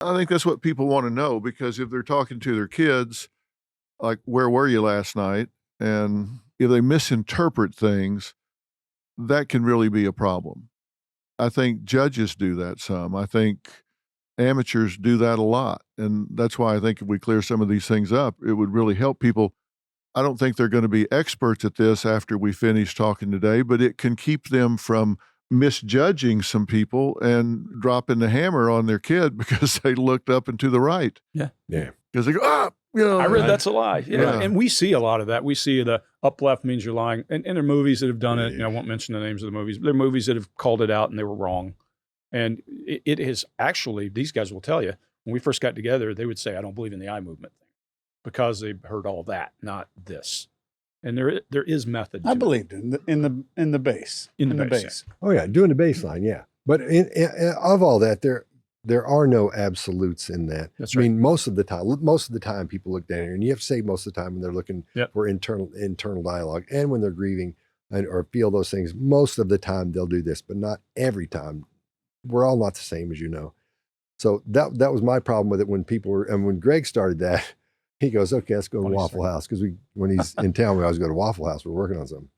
I think that's what people want to know, because if they're talking to their kids, like, where were you last night? And if they misinterpret things, that can really be a problem. I think judges do that some. I think amateurs do that a lot. And that's why I think if we clear some of these things up, it would really help people. I don't think they're going to be experts at this after we finish talking today, but it can keep them from misjudging some people and dropping the hammer on their kid because they looked up and to the right. Yeah. Yeah. Because they go, ah, you know, I read that's a lie. Yeah. Yeah. And we see a lot of that. We see the up left means you're lying. And there are movies that have done it. You know, I won't mention the names of the movies, but there are movies that have called it out and they were wrong. And it is actually, these guys will tell you, when we first got together, they would say, I don't believe in the eye movement thing, because they heard all that, not this. And there is method. I believed in the base. In the base. Yeah. Oh yeah, doing the baseline, yeah. But of all that, there are no absolutes in that. That's I right. mean, most of the time people look down here, and you have to say most of the time when they're looking for internal dialogue, and when they're grieving or feel those things, most of the time they'll do this, but not every time. We're all not the same, as you know. So that was my problem with it when people were, and when Greg started that, he goes, okay, let's go to Waffle House. Because when he's in town, we always go to Waffle House. We're working on something.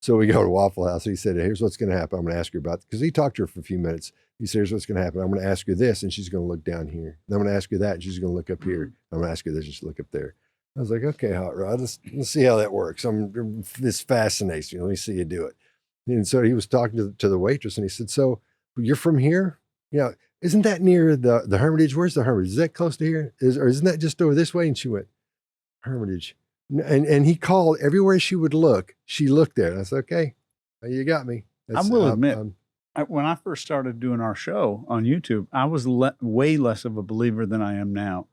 So we go to Waffle House. He said, here's what's going to happen. I'm going to ask you about, because he talked to her for a few minutes. He said, here's what's going to happen. I'm going to ask you this, and she's going to look down here. And I'm going to ask you that, and she's going to look up here. I'm going to ask you this, and she'll look up there. I was like, okay, Hot Rod, let's see how that works. This fascinates me. Let me see you do it. And so he was talking to the waitress, and he said, so you're from here? You know, isn't that near the Hermitage? Where's the Hermitage? Is that close to here? Or isn't that just over this way? And she went, Hermitage. And he called everywhere she would look. She looked there. And I said, okay, you got me. I will admit, when I first started doing our show on YouTube, I was way less of a believer than I am now.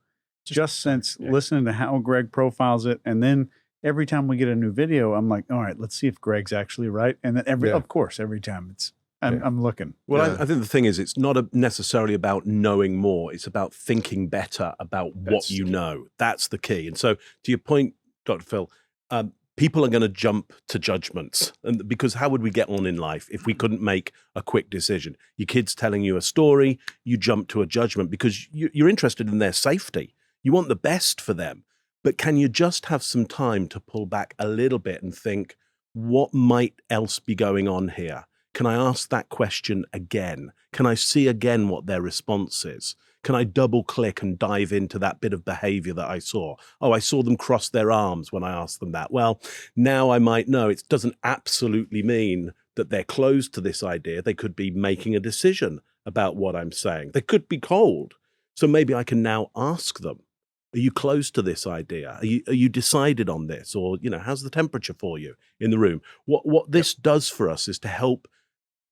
Just since listening to how Greg profiles it. And then every time we get a new video, I'm like, all right, let's see if Greg's actually right. And then of course, every time I'm looking. Well, I think the thing is, it's not necessarily about knowing more. It's about thinking better about what you know. That's the key. And so to your point, Dr. Phil, people are going to jump to judgments, and because how would we get on in life if we couldn't make a quick decision? Your kid's telling you a story, you jump to a judgment because you're interested in their safety. You want the best for them. But can you just have some time to pull back a little bit and think, what might else be going on here? Can I ask that question again? Can I see again what their response is? Can I double click and dive into that bit of behavior that I saw? Oh, I saw them cross their arms when I asked them that. Well, now I might know it doesn't absolutely mean that they're closed to this idea. They could be making a decision about what I'm saying. They could be cold. So maybe I can now ask them, are you close to this idea? Are you decided on this? Or, you know, how's the temperature for you in the room? What this does for us is to help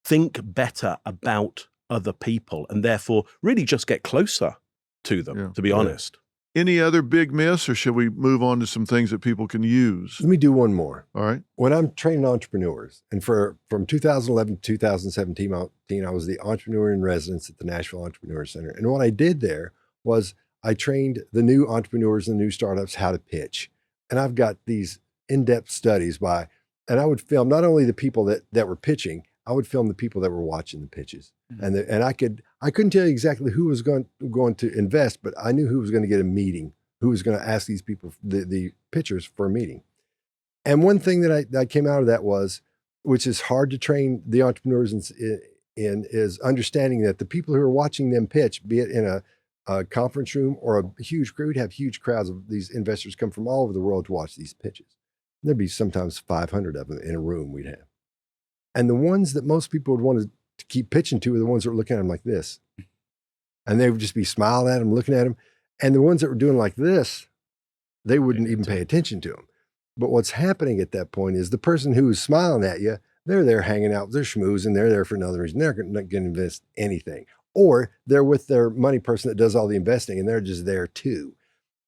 think better about other people and therefore really just get closer to them, to be honest. Any other big myths, or should we move on to some things that people can use? Let me do one more. All right. When I'm training entrepreneurs, and from 2011 to 2017, I was the entrepreneur in residence at the Nashville Entrepreneur Center. And what I did there was I trained the new entrepreneurs and the new startups how to pitch. And I've got these in-depth studies and I would film not only the people that were pitching, I would film the people that were watching the pitches. Mm-hmm. And I couldn't tell you exactly who was going to invest, but I knew who was going to get a meeting, who was going to ask these people, the pitchers, for a meeting. And one thing that I came out of that was, which is hard to train the entrepreneurs in, is understanding that the people who are watching them pitch, be it in a conference room or a huge crowd, have huge crowds of these investors come from all over the world to watch these pitches. There'd be sometimes 500 of them in a room we'd have. And the ones that most people would want to keep pitching to are the ones that were looking at them like this. And they would just be smiling at them, looking at them. And the ones that were doing like this, they wouldn't even pay attention to them. But what's happening at that point is the person who's smiling at you, they're there hanging out with their schmooze, they're there for another reason. They're not going to invest anything. Or they're with their money person that does all the investing, and they're just there too.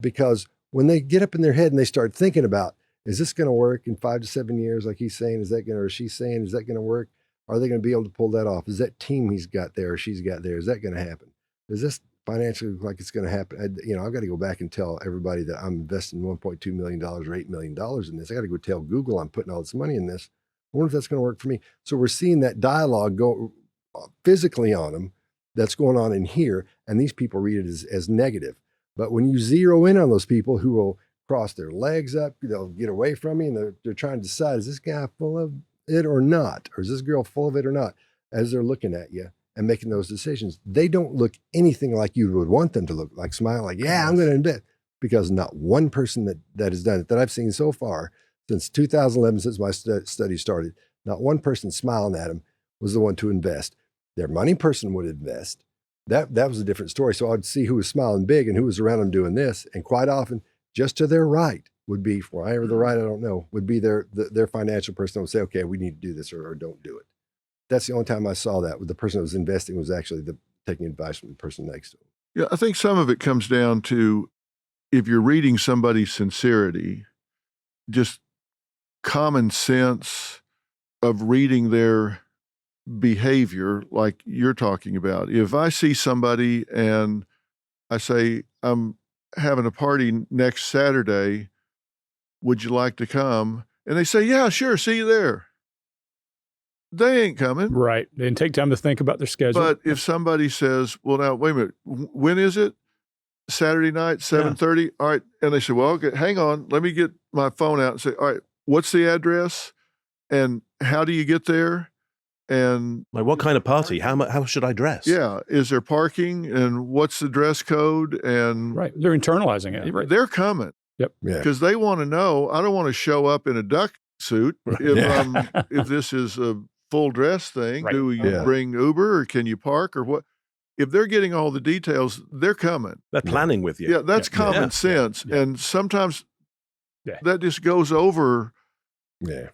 Because when they get up in their head and they start thinking about, is this going to work in 5 to 7 years? Like he's saying, or she's saying, is that going to work? Are they going to be able to pull that off? Is that team he's got there or she's got there, is that going to happen? Does this financially look like it's going to happen? I've got to go back and tell everybody that I'm investing $1.2 million or $8 million in this. I got to go tell Google I'm putting all this money in this. I wonder if that's going to work for me. So we're seeing that dialogue go physically on them. that's going on in here, and these people read it as negative. But when you zero in on those people who will cross their legs up, they'll get away from you, and they're trying to decide, is this guy full of it or not? Or is this girl full of it or not? As they're looking at you and making those decisions, they don't look anything like you would want them to look, like smile, like, yeah, I'm going to invest. Because not one person that has done it that I've seen so far since 2011, since my study started, not one person smiling at them was the one to invest. Their money person would invest. That was a different story. So I'd see who was smiling big and who was around them doing this. And quite often, just to their right would be, wherever the right, I don't know, would be their financial person that would say, okay, we need to do this or don't do it. That's the only time I saw that. With the person that was investing was actually taking advice from the person next to him. Yeah, I think some of it comes down to, if you're reading somebody's sincerity, just common sense of reading their behavior, like you're talking about. If I see somebody and I say, I'm having a party next Saturday, would you like to come? And they say, yeah, sure, see you there. They ain't coming. Right. They didn't take time to think about their schedule. But if somebody says, well, now, wait a minute, when is it? Saturday night, 7:30. All right. And they say, well, okay, hang on. Let me get my phone out and say, all right, what's the address? And how do you get there? And like, what kind of party? How should I dress? Yeah. Is there parking? And what's the dress code? And right. They're internalizing it. Right. They're coming. Yep. Yeah. Because they want to know, I don't want to show up in a duck suit if this is a full dress thing. Right. Do we bring Uber or can you park or what? If they're getting all the details, they're coming. They're planning with you. Yeah, that's common sense. Yeah. And sometimes that just goes over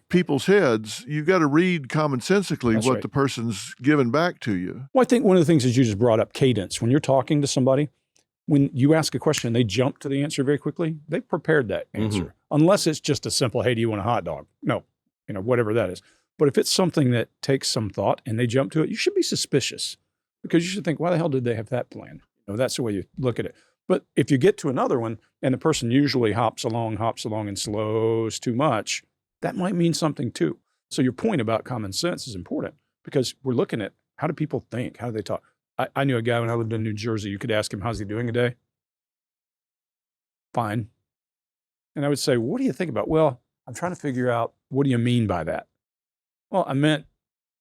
people's heads. You've got to read commonsensically what the person's giving back to you. Well, I think one of the things that you just brought up, cadence. When you're talking to somebody, when you ask a question and they jump to the answer very quickly, they prepared that answer. Unless it's just a simple, hey, do you want a hot dog? No, whatever that is. But if it's something that takes some thought and they jump to it, you should be suspicious. Because you should think, why the hell did they have that plan? That's the way you look at it. But if you get to another one and the person usually hops along and slows too much, that might mean something too. So your point about common sense is important because we're looking at how do people think? How do they talk? I knew a guy when I lived in New Jersey. You could ask him, how's he doing today? Fine. And I would say, what do you think about? Well, I'm trying to figure out, what do you mean by that? Well, I meant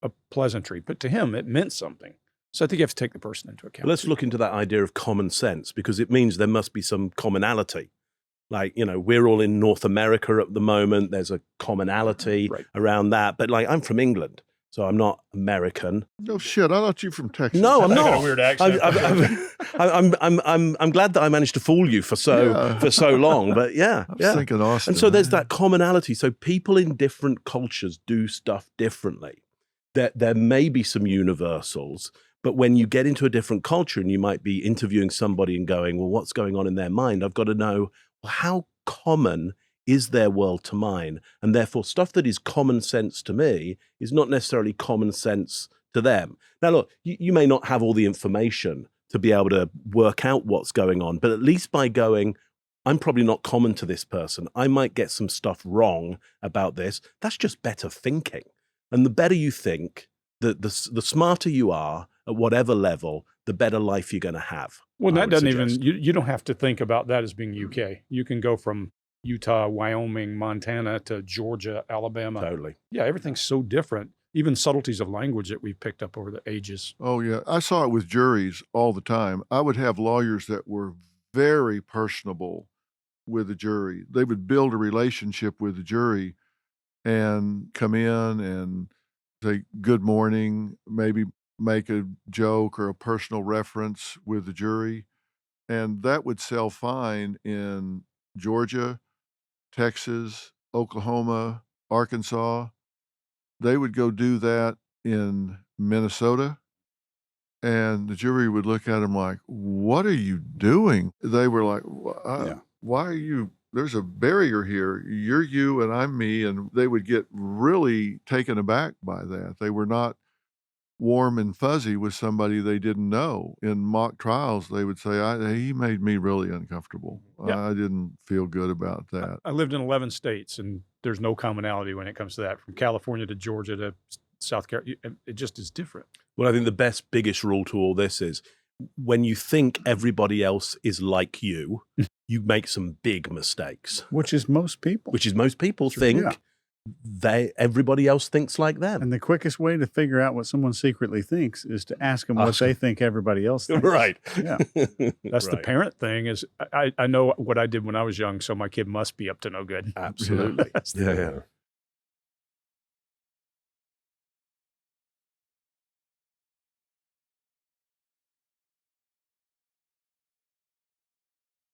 a pleasantry, but to him, it meant something. So I think you have to take the person into account. Let's look into that idea of common sense, because it means there must be some commonality. Like, we're all in North America at the moment. There's a commonality around that. But like, I'm from England, so I'm not American. No shit. I thought you from Texas. No, I'm not. Got a weird accent. I'm glad that I managed to fool you for so long. But I was thinking Austin. And so there's that commonality. So people in different cultures do stuff differently. There may be some universals. But when you get into a different culture and you might be interviewing somebody and going, well, what's going on in their mind? I've got to know, well, how common is their world to mine? And therefore, stuff that is common sense to me is not necessarily common sense to them. Now, look, you may not have all the information to be able to work out what's going on, but at least by going, I'm probably not common to this person. I might get some stuff wrong about this. That's just better thinking. And the better you think, the smarter you are at whatever level, the better life you're going to have. Well, that doesn't even, you don't have to think about that as being UK. You can go from Utah, Wyoming, Montana to Georgia, Alabama. Totally. Yeah, everything's so different. Even subtleties of language that we've picked up over the ages. Oh, yeah. I saw it with juries all the time. I would have lawyers that were very personable with the jury. They would build a relationship with the jury and come in and say, good morning, maybe make a joke or a personal reference with the jury. And that would sell fine in Georgia, Texas, Oklahoma, Arkansas. They would go do that in Minnesota. And the jury would look at them like, what are you doing? They were like, why are you, there's a barrier here. You're you and I'm me. And they would get really taken aback by that. They were not warm and fuzzy with somebody they didn't know. In mock trials, they would say, he made me really uncomfortable. I didn't feel good about that. I lived in 11 states, and there's no commonality when it comes to that, from California to Georgia to South Carolina. It just is different. Well, I think the biggest rule to all this is when you think everybody else is like you, you make some big mistakes. Which is most people. Which is most people think everybody else thinks like them. And the quickest way to figure out what someone secretly thinks is to ask them what they think everybody else thinks. Right. Yeah. That's the parent thing is I know what I did when I was young, so my kid must be up to no good. Absolutely. Yeah.